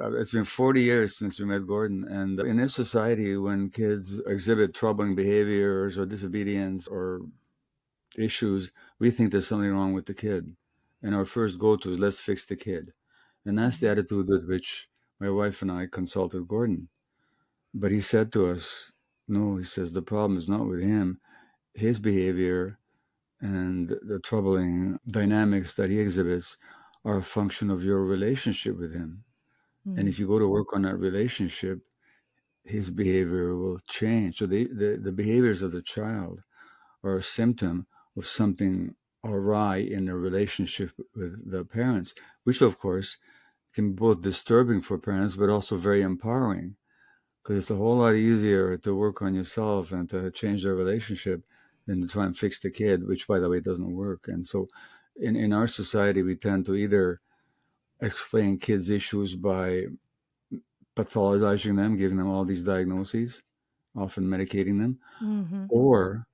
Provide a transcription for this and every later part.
It's been 40 years since we met Gordon. And in this society, when kids exhibit troubling behaviors or disobedience or issues, we think there's something wrong with the kid. And our first go-to is let's fix the kid. And that's the Mhm. attitude with which my wife and I consulted Gordon. But he said to us, no, he says, the problem is not with him. His behavior and the troubling dynamics that he exhibits are a function of your relationship with him. And Mm. if you go to work on that relationship, his behavior will change. So the behaviors of the child are a symptom of something awry in the relationship with the parents, which of course can be both disturbing for parents, but also very empowering because it's a whole lot easier to work on yourself and to change the relationship than to try and fix the kid, which by the way doesn't work. And so in our society, we tend to either explain kids' issues by pathologizing them, giving them all these diagnoses, often medicating them, Mhm. or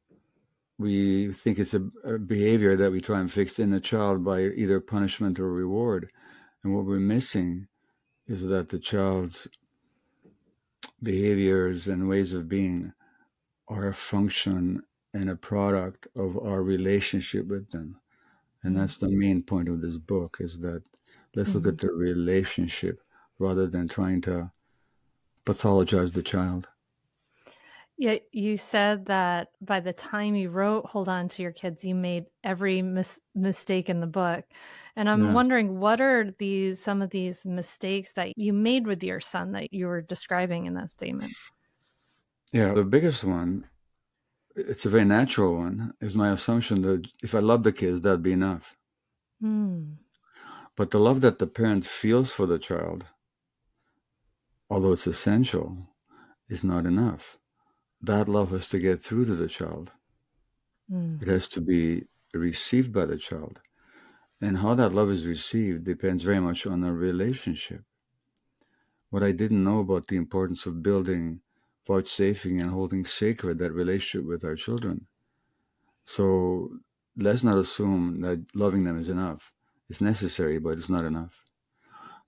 we think it's a behavior that we try and fix in the child by either punishment or reward. And what we're missing is that the child's behaviors and ways of being are a function and a product of our relationship with them. And Mm. that's the main point of this book is that let's look Mhm. at the relationship rather than trying to pathologize the child. Yeah, you said that by the time you wrote Hold On to Your Kids, you made every mistake in the book. And I'm Yeah. wondering, what are some of these mistakes that you made with your son that you were describing in that statement? Yeah. The biggest one, it's a very natural one, is my assumption that if I love the kids, that'd be enough. Mm. But the love that the parent feels for the child, although it's essential, is not enough. That love has to get through to the child. Mm. It has to be received by the child. And how that love is received depends very much on the relationship. What I didn't know about the importance of building, vouchsafing, and holding sacred that relationship with our children. So let's not assume that loving them is enough. It's necessary, but it's not enough.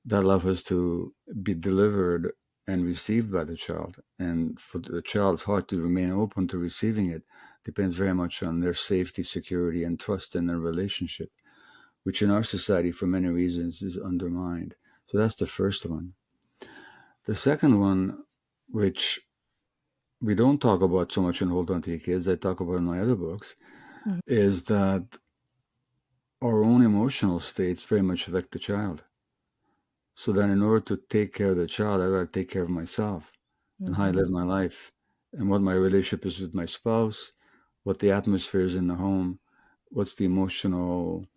That love has to be delivered and received by the child. And for the child's heart to remain open to receiving it depends very much on their safety, security, and trust in their relationship, which in our society, for many reasons, is undermined. So that's the first one. The second one, which we don't talk about so much in Hold On to Your Kids, I talk about in my other books, Mhm. is that our own emotional states very much affect the child. So that in order to take care of the child, I got to take care of myself and how I Mhm. live my life and what my relationship is with my spouse, what the atmosphere is in the home, what's the emotional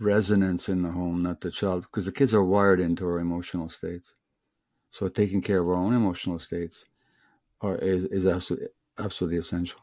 resonance in the home, not the child, because the kids are wired into our emotional states. So taking care of our own emotional states is absolutely essential.